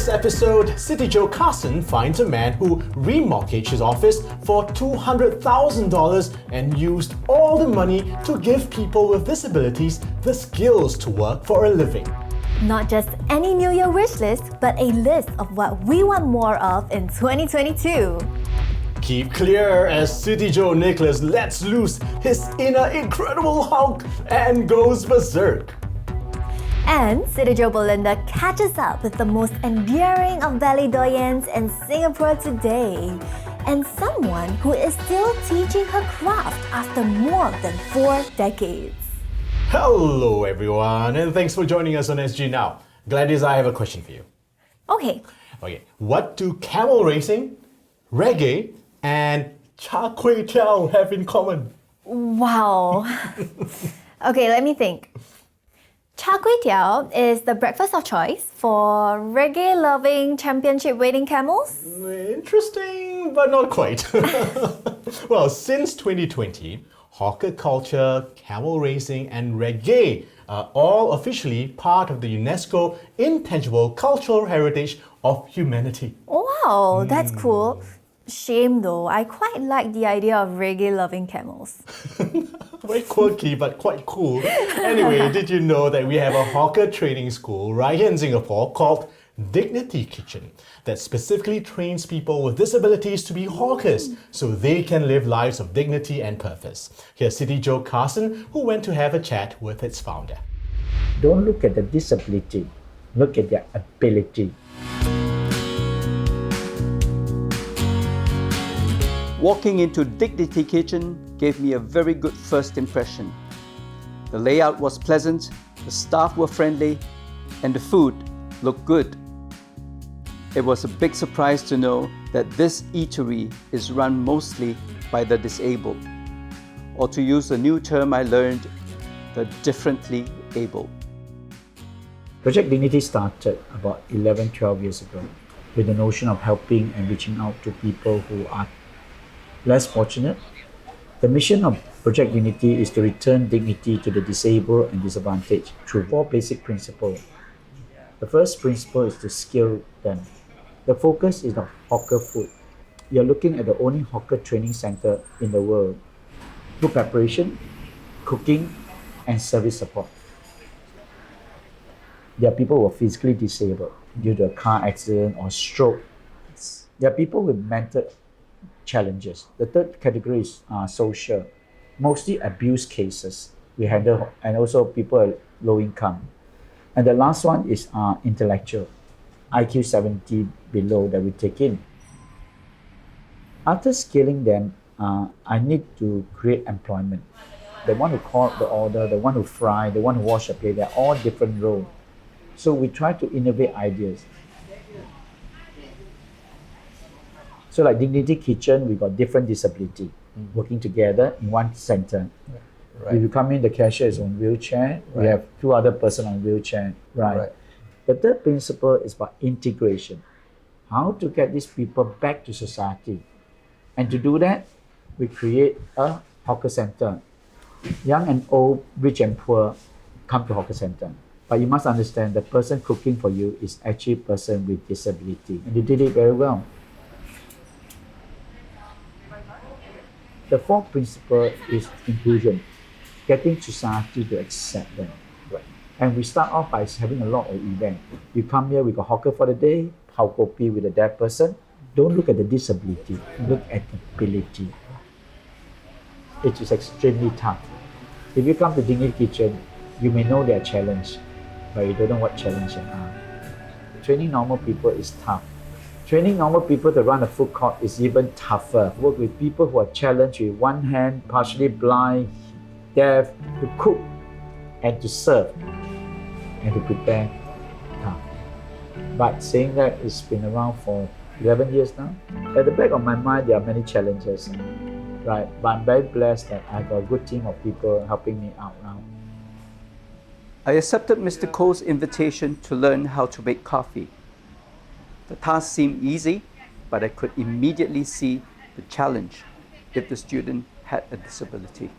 episode, CityJo Carson finds a man who remortgaged his office for $200,000 and used all the money to give people with disabilities the skills to work for a living. Not just any New Year wish list, but a list of what we want more of in 2022. Keep clear as CityJo Nicholas lets loose his inner incredible Hulk and goes berserk. And CityJo Belinda catches up with the most endearing of ballet doyens in Singapore today, and someone who is still teaching her craft after more than 4 decades. Hello everyone, and thanks for joining us on SG Now. Gladys, I have a question for you. Okay, What do camel racing, reggae, and char kway teow have in common? wow. Okay, let me think. Char kway teow is the breakfast of choice for reggae-loving championship-waiting camels. Interesting, but not quite. Well, since 2020, hawker culture, camel racing, and reggae are all officially part of the UNESCO Intangible Cultural Heritage of Humanity. Wow, that's cool. Shame though, I quite like the idea of reggae-loving camels. Very quirky, but quite cool. Anyway, did you know that we have a hawker training school right here in Singapore called Dignity Kitchen that specifically trains people with disabilities to be hawkers so they can live lives of dignity and purpose. Here's CityJo Carson, who went to have a chat with its founder. Don't look at the disability, look at their ability. Walking into Dignity Kitchen gave me a very good first impression. The layout was pleasant, the staff were friendly, and the food looked good. It was a big surprise to know that this eatery is run mostly by the disabled, or to use a new term I learned, the differently able. Project Dignity started about 11, 12 years ago with the notion of helping and reaching out to people who are less fortunate. The mission of Project Dignity is to return dignity to the disabled and disadvantaged through 4 basic principles. The first principle is to skill them. The focus is on hawker food. You're looking at the only hawker training center in the world. Food preparation, cooking, and service support. There are people who are physically disabled due to a car accident or stroke. There are people with mental challenges. The third category is social, mostly abuse cases we handle, and also people are low income. And the last one is intellectual, IQ 70 below that we take in. After scaling them, I need to create employment. The one who call the order, the one who fry, the one who wash the plate, they're all different roles. So we try to innovate ideas. So like Dignity Kitchen, we got different disability working together in one center. Right. If you come in, the cashier is on wheelchair. Right. We have 2 other person on wheelchair. Right. The third principle is about integration. How to get these people back to society. And to do that, we create a hawker center. Young and old, rich and poor come to hawker center. But you must understand the person cooking for you is actually a person with disability. And they did it very well. The 4th principle is inclusion, getting society to accept them. Right. And we start off by having a lot of events. You come here, we got hawker for the day, hao kopi with a deaf person. Don't look at the disability, look at the ability. It is extremely tough. If you come to Dignity Kitchen, you may know their challenge, but you don't know what challenge they are. Training normal people is tough. Training normal people to run a food court is even tougher. Work with people who are challenged with one hand, partially blind, deaf, to cook and to serve and to prepare. Tough. But saying that, it's been around for 11 years now. At the back of my mind, there are many challenges, right? But I'm very blessed that I've got a good team of people helping me out now. I accepted Mr. Koh's invitation to learn how to make coffee. The task seemed easy, but I could immediately see the challenge if the student had a disability.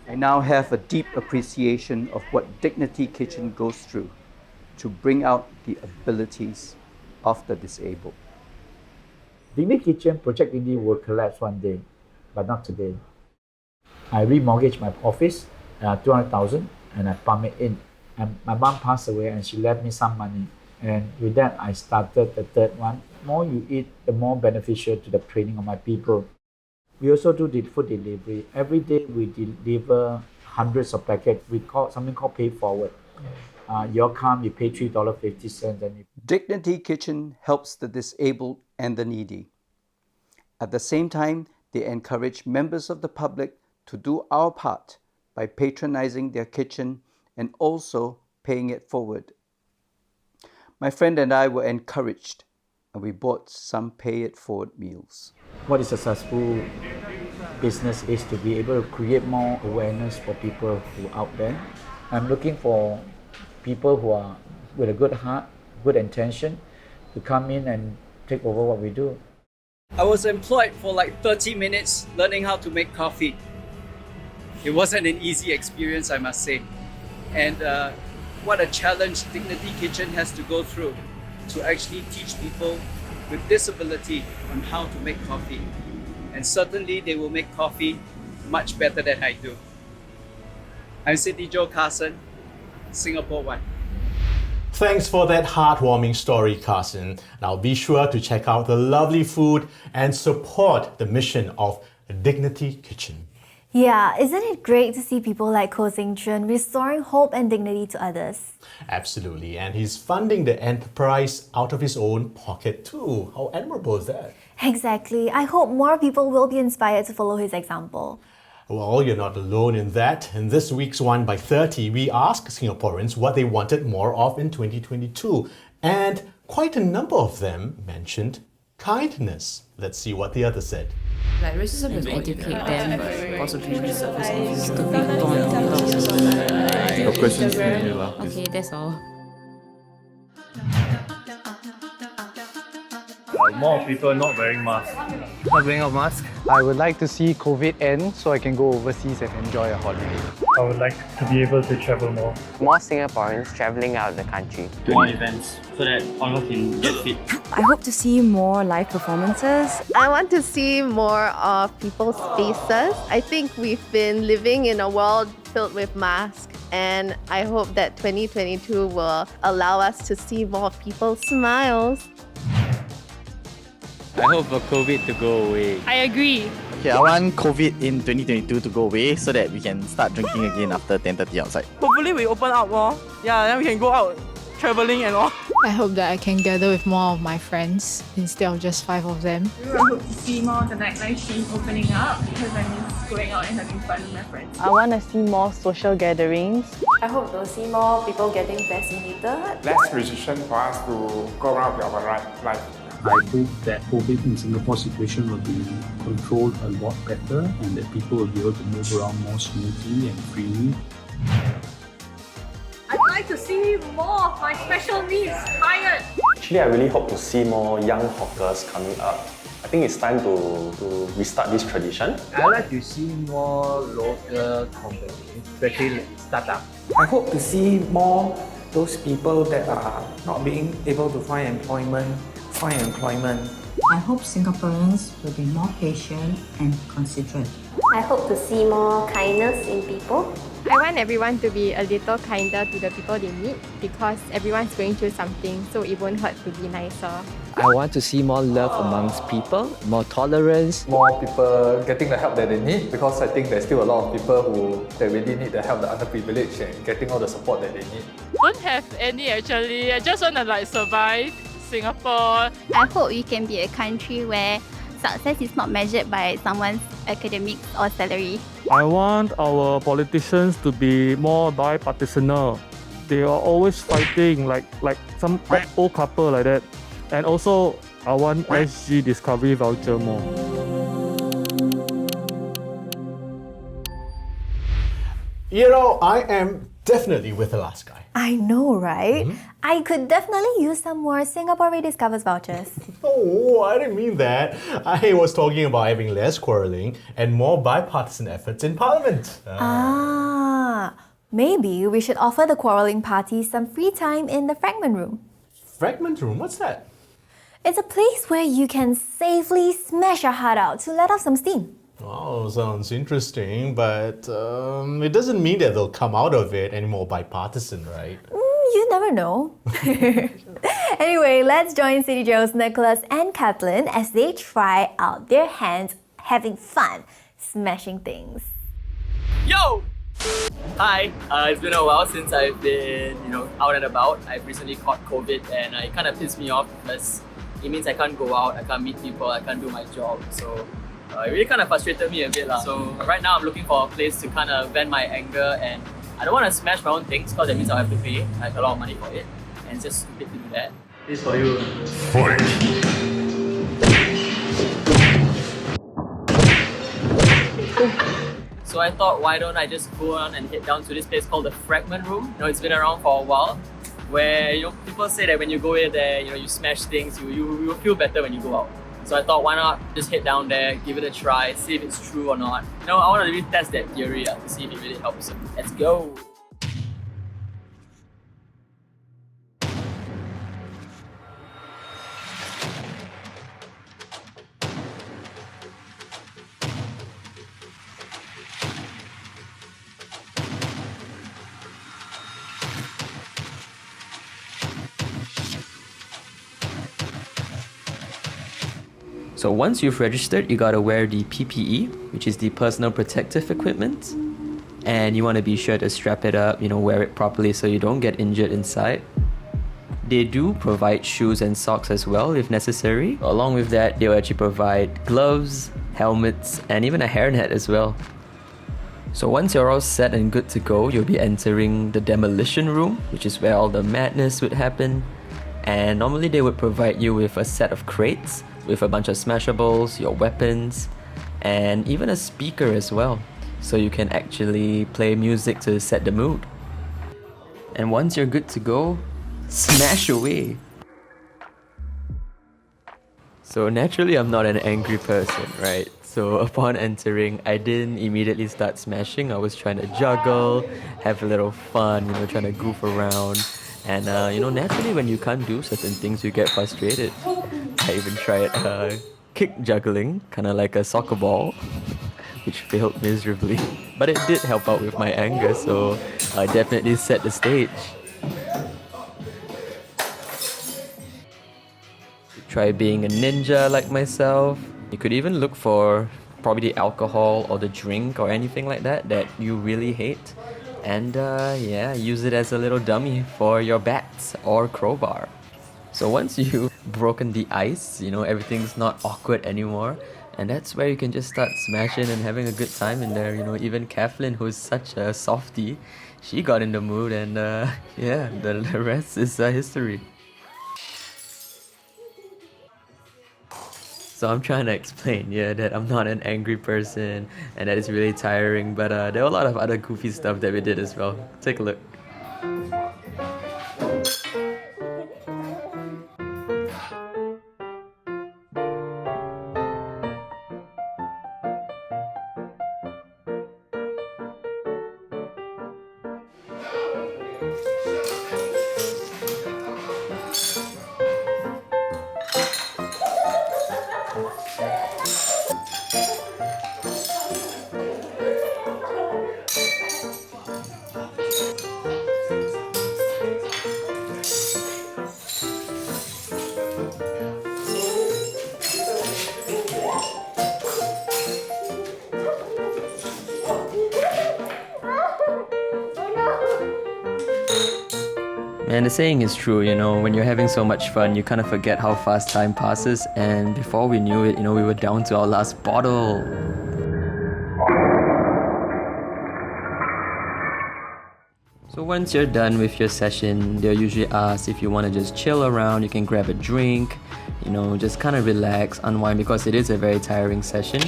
I now have a deep appreciation of what Dignity Kitchen goes through to bring out the abilities of the disabled. Dignity Kitchen, Project Dignity will collapse one day, but not today. I remortgaged my office, 200,000, and I pump it in. And my mom passed away and she left me some money. And with that, I started the third one. The more you eat, the more beneficial to the training of my people. We also do the food delivery. Every day we deliver hundreds of packets. We call something called pay forward. You come, you pay $3.50 and Dignity Kitchen helps the disabled and the needy. At the same time, they encourage members of the public to do our part by patronizing their kitchen and also paying it forward. My friend and I were encouraged and we bought some pay it forward meals. what is successful business is to be able to create more awareness for people who are out there. I'm looking for people who are with a good heart, good intention, to come in and take over what we do. I was employed for like 30 minutes learning how to make coffee. It wasn't an easy experience, I must say. And what a challenge Dignity Kitchen has to go through to actually teach people with disability on how to make coffee. And certainly they will make coffee much better than I do. I'm CityJo Carson, Singapore 1. Thanks for that heartwarming story, Carson. Now be sure to check out the lovely food and support the mission of Dignity Kitchen. Yeah, isn't it great to see people like Koh Seng Chun restoring hope and dignity to others? Absolutely, and he's funding the enterprise out of his own pocket too. How admirable is that? Exactly. I hope more people will be inspired to follow his example. Well, you're not alone in that. In this week's 1 by 30, we asked Singaporeans what they wanted more of in 2022, and quite a number of them mentioned kindness. Let's see what the others said. Like racism is educate them, possibly stupid thoughts. Your questions to me lah. Okay, that's all. More people not wearing masks. Not wearing a mask. I would like to see COVID end so I can go overseas and enjoy a holiday. I would like to be able to travel more. More Singaporeans travelling out of the country. More events so that all of us can get fit. I hope to see more live performances. I want to see more of people's faces. I think we've been living in a world filled with masks, and I hope that 2022 will allow us to see more people's smiles. I hope for COVID to go away. I agree. Okay, I want COVID in 2022 to go away so that we can start drinking again after 10:30 outside. Hopefully we open up more. Yeah, then we can go out travelling and all. I hope that I can gather with more of my friends instead of just 5 of them. I hope to see more of the nightlife scene opening up because I miss going out and having fun with my friends. I want to see more social gatherings. I hope to see more people getting vaccinated. Less restriction for us to go around with our life. I hope that COVID in Singapore situation will be controlled a lot better and that people will be able to move around more smoothly and freely. I'd like to see more of my special needs hired. Actually, I really hope to see more young hawkers coming up. I think it's time to restart this tradition. I like to see more local companies, especially startups. I hope to see more those people that are not being able to find employment. I hope Singaporeans will be more patient and considerate. I hope to see more kindness in people. I want everyone to be a little kinder to the people they meet because everyone's going through something, so it won't hurt to be nicer. I want to see more love amongst people, more tolerance. More people getting the help that they need, because I think there's still a lot of people who they really need the help, the underprivileged, and getting all the support that they need. Don't have any actually. I just want to survive Singapore. I hope we can be a country where success is not measured by someone's academics or salary. I want our politicians to be more bipartisanal. They are always fighting like some old couple like that. And also, I want SG Discovery voucher more. You know, I am definitely with the last guy. I know, right? I could definitely use some more Singapore Rediscovers vouchers. Oh, I didn't mean that. I was talking about having less quarrelling and more bipartisan efforts in Parliament. Maybe we should offer the quarrelling parties some free time in the Fragment Room. Fragment Room? What's that? It's a place where you can safely smash your heart out to let off some steam. Wow, sounds interesting, but it doesn't mean that they'll come out of it any more bipartisan, right? You never know. Anyway, let's join CityJo's Nicholas and Kathleen as they try out their hands having fun, smashing things. Yo! Hi, it's been a while since I've been, out and about. I've recently caught COVID and it kind of pissed me off because it means I can't go out, I can't meet people, I can't do my job. So it really kind of frustrated me a bit. So right now I'm looking for a place to kind of vent my anger, and I don't want to smash my own things because that means I'll have to pay like a lot of money for it, and it's just stupid to do that. This is for you. So I thought, why don't I just go on and head down to this place called the Fragment Room. It's been around for a while, where people say that when you go in there, you smash things, you feel better when you go out. So I thought, why not just head down there, give it a try, see if it's true or not. I want to really test that theory to see if it really helps. Let's go. So once you've registered, you gotta wear the PPE, which is the personal protective equipment. And you wanna be sure to strap it up, wear it properly so you don't get injured inside. They do provide shoes and socks as well if necessary. Along with that, they'll actually provide gloves, helmets, and even a hairnet as well. So once you're all set and good to go, you'll be entering the demolition room, which is where all the madness would happen. And normally they would provide you with a set of crates with a bunch of smashables, your weapons, and even a speaker as well, so you can actually play music to set the mood. And once you're good to go, smash away. So naturally I'm not an angry person, right? So upon entering, I didn't immediately start smashing. I was trying to juggle, have a little fun, trying to goof around. And naturally when you can't do certain things, you get frustrated. I even tried kick juggling, kind of like a soccer ball, which failed miserably. But it did help out with my anger, so I definitely set the stage. Try being a ninja like myself. You could even look for probably the alcohol or the drink or anything like that you really hate. And use it as a little dummy for your bats or crowbar. So once you've broken the ice, everything's not awkward anymore. And that's where you can just start smashing and having a good time in there. Even Kathleen, who's such a softie, she got in the mood, and the rest is history. So I'm trying to explain, that I'm not an angry person and that it's really tiring, but there were a lot of other goofy stuff that we did as well. Take a look. And the saying is true, when you're having so much fun, you kind of forget how fast time passes, and before we knew it, we were down to our last bottle. So once you're done with your session, they'll usually ask if you want to just chill around, you can grab a drink, just kind of relax, unwind, because it is a very tiring session.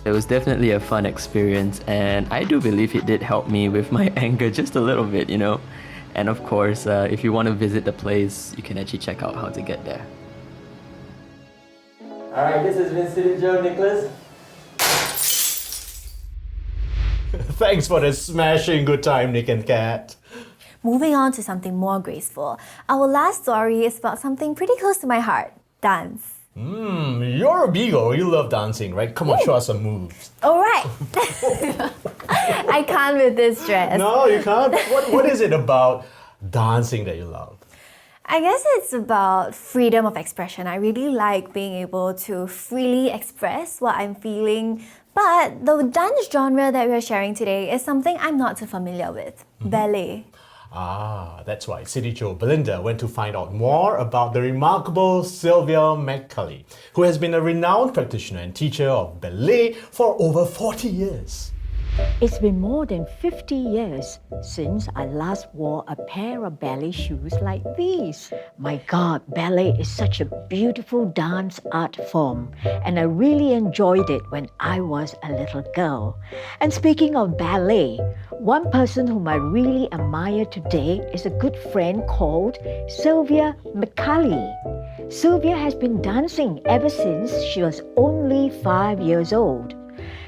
It was definitely a fun experience, and I do believe it did help me with my anger just a little bit, And of course, if you want to visit the place, you can actually check out how to get there. Alright, this has been CityJo Nicholas. Thanks for the smashing good time, Nick and Kat. Moving on to something more graceful. Our last story is about something pretty close to my heart. Dance. You're a Beagle. You love dancing, right? Come on, show us some moves. All right. I can't with this dress. No, you can't. What is it about dancing that you love? I guess it's about freedom of expression. I really like being able to freely express what I'm feeling. But the dance genre that we're sharing today is something I'm not too familiar with. Ballet. That's why CityJo Belinda went to find out more about the remarkable SYLVIA MCCULLY, who has been a renowned practitioner and teacher of ballet for over 40 years. It's been more than 50 years since I last wore a pair of ballet shoes like these. My God, ballet is such a beautiful dance art form, and I really enjoyed it when I was a little girl. And speaking of ballet, one person whom I really admire today is a good friend called SYLVIA MCCULLY. SYLVIA has been dancing ever since she was only 5 years old.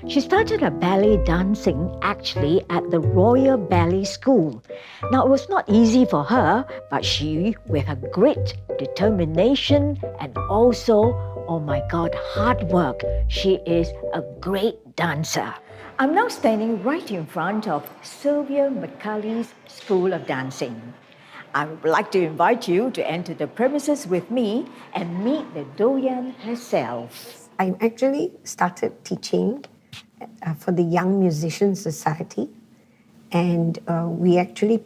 She started her ballet dancing actually at the Royal Ballet School. Now, it was not easy for her, but she, with her grit, determination, and also, oh my God, hard work, she is a great dancer. I'm now standing right in front of SYLVIA MCCULLY's School of Dancing. I would like to invite you to enter the premises with me and meet the doyen herself. I actually started teaching for the Young Musicians Society, and we actually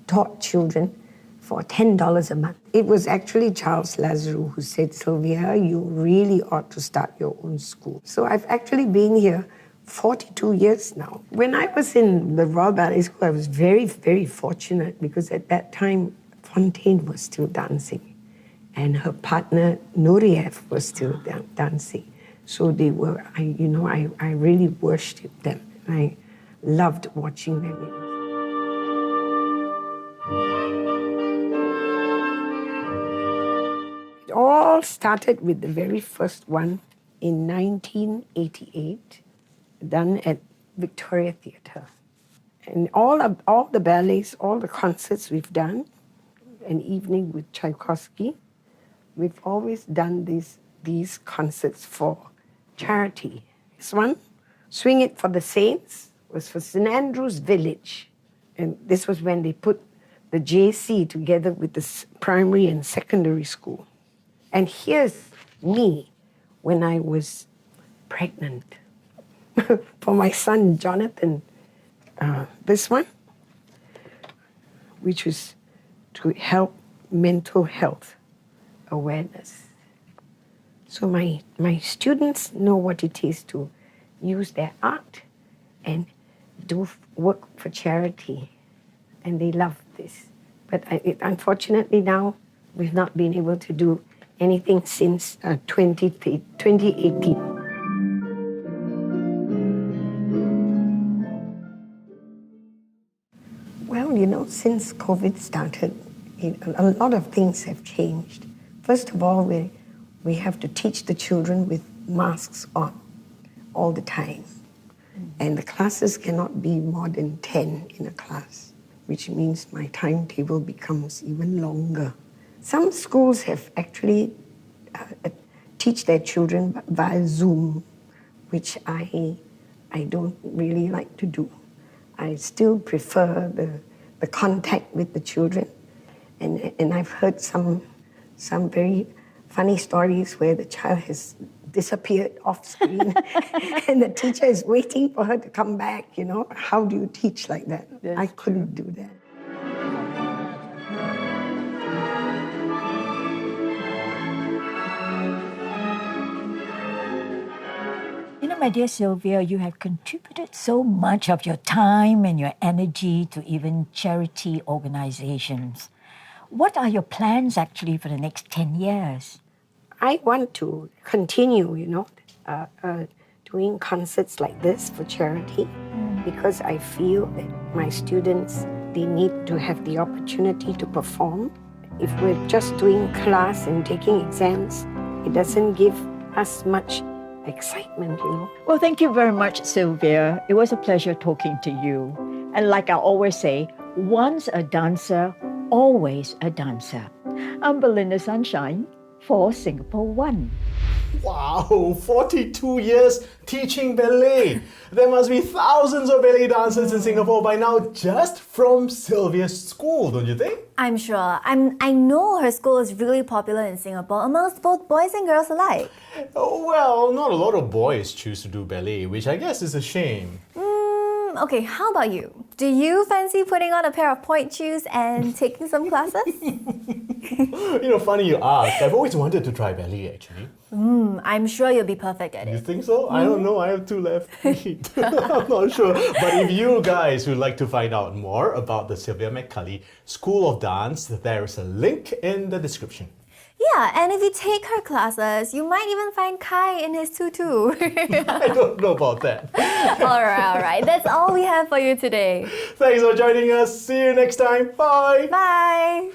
taught children for $10 a month. It was actually Charles Lazarou who said, "Sylvia, you really ought to start your own school." So I've actually been here 42 years now. When I was in the Royal Ballet School, I was very, very fortunate because at that time, Fontaine was still dancing and her partner, Nureyev, was still dancing. So they were, I really worshipped them. I loved watching them. It all started with the very first one in 1988, done at Victoria Theatre. And all the ballets, all the concerts we've done, an evening with Tchaikovsky, we've always done these concerts for charity. This one, Swing It for the Saints, was for St. Andrew's Village. And this was when they put the JC together with the primary and secondary school. And here's me when I was pregnant for my son, Jonathan. This one, which was to help mental health awareness. So my students know what it is to use their art and do work for charity, and they love this. But unfortunately now, we've not been able to do anything since 2018. Well, since COVID started, a lot of things have changed. First of all, we have to teach the children with masks on all the time. And the classes cannot be more than 10 in a class, which means my timetable becomes even longer. Some schools have actually teach their children via Zoom, which I don't really like to do. I still prefer the contact with the children. And I've heard some very funny stories where the child has disappeared off screen and the teacher is waiting for her to come back, How do you teach like that? I couldn't do that. My dear Sylvia, you have contributed so much of your time and your energy to even charity organizations. What are your plans actually for the next 10 years? I want to continue, doing concerts like this for charity because I feel that my students, they need to have the opportunity to perform. If we're just doing class and taking exams, it doesn't give us much excitement, Well, thank you very much, Sylvia. It was a pleasure talking to you. And like I always say, Once a dancer, always a dancer. I'm Belinda Sunshine for Singapore One. Wow, 42 years teaching ballet. There must be thousands of ballet dancers in Singapore by now just from Sylvia's school, don't you think? I'm sure. I know her school is really popular in Sylvia amongst both boys and girls alike. Oh, well, not a lot of boys choose to do ballet, which I guess is a shame. Okay, how about you? Do you fancy putting on a pair of point shoes and taking some classes? Funny you ask. I've always wanted to try ballet, actually. I'm sure you'll be perfect at it. You think so? I don't know. I have 2 left feet. I'm not sure. But if you guys would like to find out more about the SYLVIA MCCULLY School of Dance, there is a link in the description. Yeah, and if you take her classes, you might even find Kai in his tutu. I don't know about that. Alright. That's all we have for you today. Thanks for joining us. See you next time. Bye. Bye.